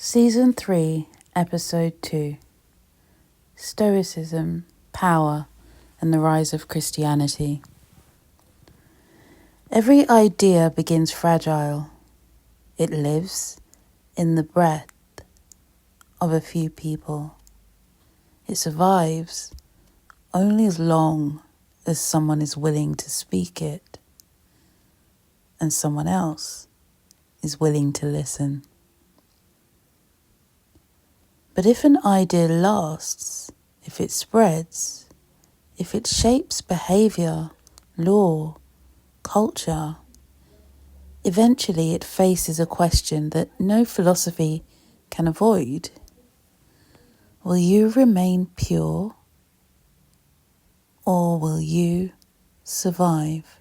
Season 3, Episode 2 Stoicism, Power, and the Rise of Christianity. Every idea begins fragile. It lives in the breath of a few people. It survives only as long as someone is willing to speak it and someone else is willing to listen. But if an idea lasts, if it spreads, if it shapes behavior, law, culture, eventually it faces a question that no philosophy can avoid. Will you remain pure, or will you survive?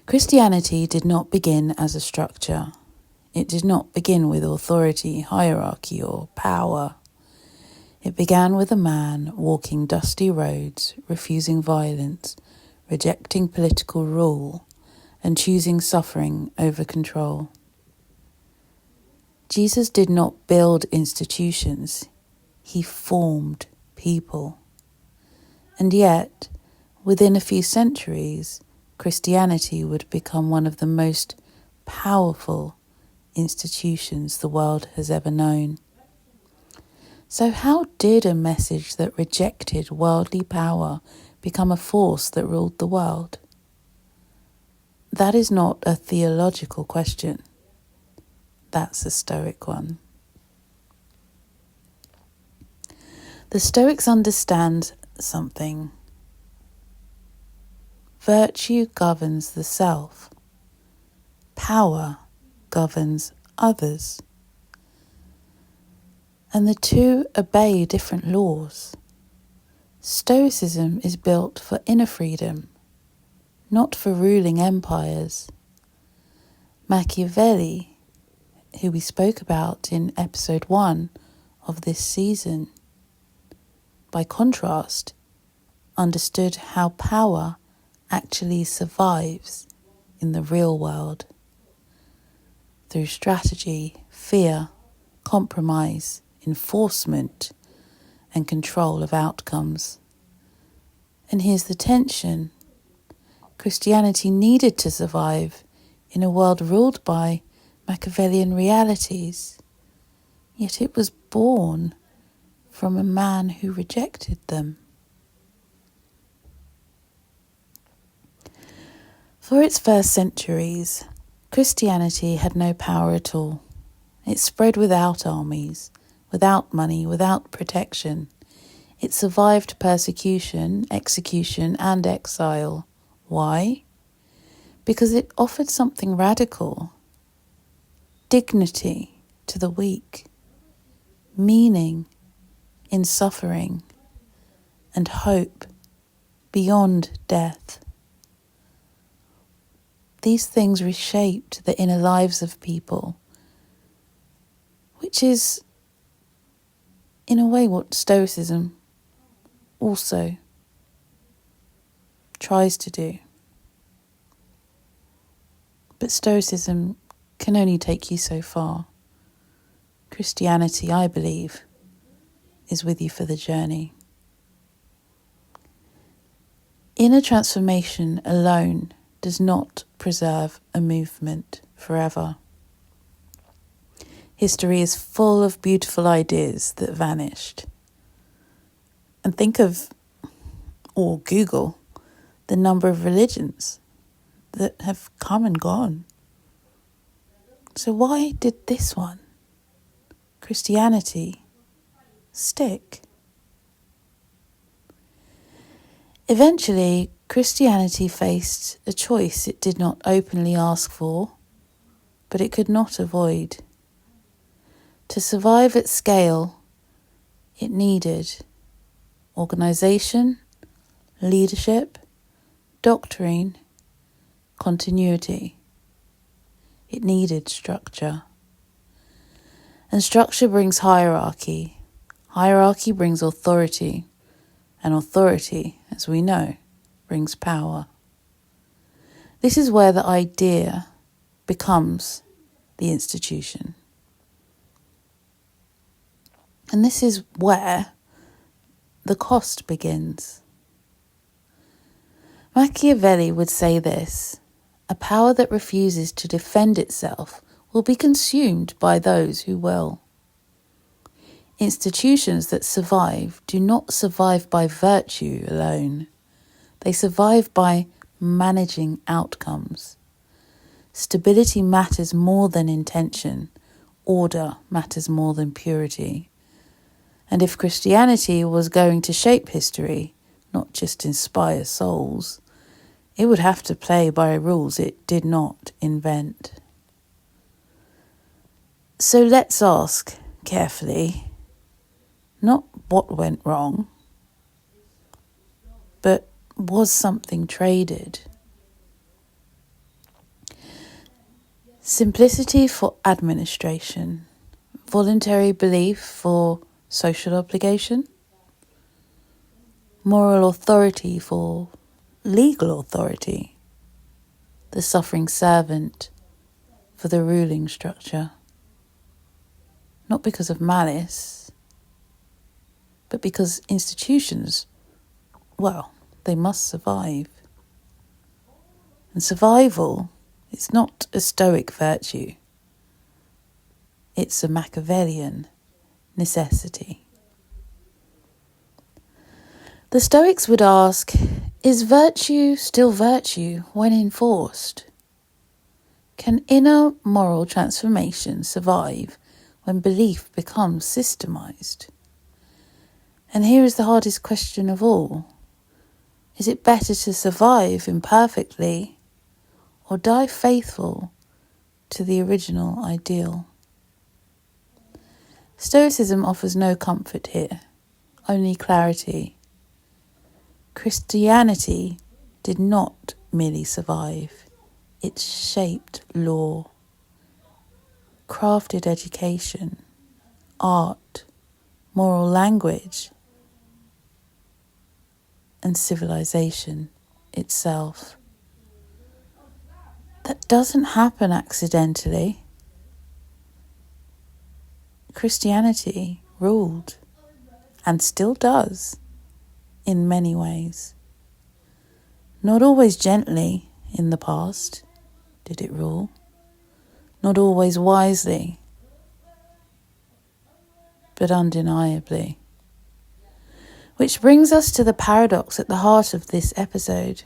Christianity did not begin as a structure. It did not begin with authority, hierarchy, or power. It began with a man walking dusty roads, refusing violence, rejecting political rule, and choosing suffering over control. Jesus did not build institutions. He formed people. And yet, within a few centuries, Christianity would become one of the most powerful institutions the world has ever known. So how did a message that rejected worldly power become a force that ruled the world? That is not a theological question. That's a Stoic one. The Stoics understand something. Virtue governs the self. Power governs others. And the two obey different laws. Stoicism is built for inner freedom, not for ruling empires. Machiavelli, who we spoke about in episode 1 of this season, by contrast, understood how power actually survives in the real world. Through strategy, fear, compromise, enforcement, and control of outcomes. And here's the tension. Christianity needed to survive in a world ruled by Machiavellian realities, yet it was born from a man who rejected them. For its first centuries, Christianity had no power at all. It spread without armies, without money, without protection. It survived persecution, execution, and exile. Why? Because it offered something radical. Dignity to the weak, meaning in suffering, and hope beyond death. These things reshaped the inner lives of people, which is, in a way, what Stoicism also tries to do. But Stoicism can only take you so far. Christianity, I believe, is with you for the journey. Inner transformation alone does not preserve a movement forever. History is full of beautiful ideas that vanished. And think of, or Google, the number of religions that have come and gone. So why did this one, Christianity, stick? Eventually, Christianity faced a choice it did not openly ask for, but it could not avoid. To survive at scale, it needed organisation, leadership, doctrine, continuity. It needed structure. And structure brings hierarchy. Hierarchy brings authority. And authority, as we know, brings power. This is where the idea becomes the institution. And this is where the cost begins. Machiavelli would say this: a power that refuses to defend itself will be consumed by those who will. Institutions that survive do not survive by virtue alone. They survive by managing outcomes. Stability matters more than intention. Order matters more than purity. And if Christianity was going to shape history, not just inspire souls, it would have to play by rules it did not invent. So let's ask carefully, not what went wrong, but was something traded? Simplicity for administration, voluntary belief for social obligation, moral authority for legal authority, the suffering servant for the ruling structure. Not because of malice, but because institutions, well, they must survive. And survival is not a Stoic virtue. It's a Machiavellian necessity. The Stoics would ask, is virtue still virtue when enforced? Can inner moral transformation survive when belief becomes systemized? And here is the hardest question of all. Is it better to survive imperfectly or die faithful to the original ideal? Stoicism offers no comfort here, only clarity. Christianity did not merely survive. It shaped law, crafted education, art, moral language, and civilization itself. That doesn't happen accidentally. Christianity ruled, and still does, in many ways. Not always gently in the past did it rule, not always wisely, but undeniably. Which brings us to the paradox at the heart of this episode.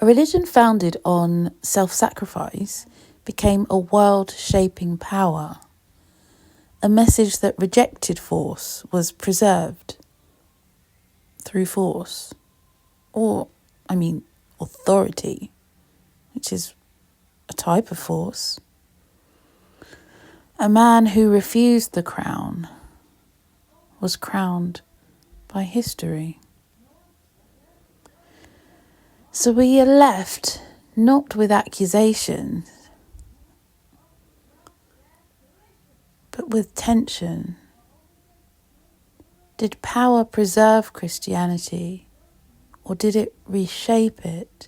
A religion founded on self-sacrifice became a world-shaping power. A message that rejected force was preserved through force, authority, which is a type of force. A man who refused the crown was crowned by history. So we are left not with accusations, but with tension. Did power preserve Christianity, or did it reshape it?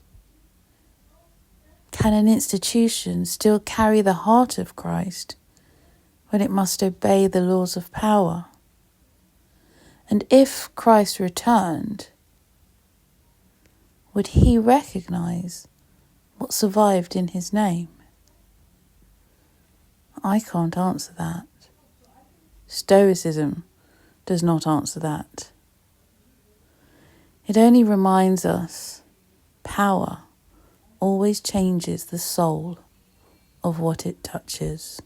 Can an institution still carry the heart of Christ when it must obey the laws of power? And if Christ returned, would he recognize what survived in his name? I can't answer that. Stoicism does not answer that. It only reminds us power always changes the soul of what it touches.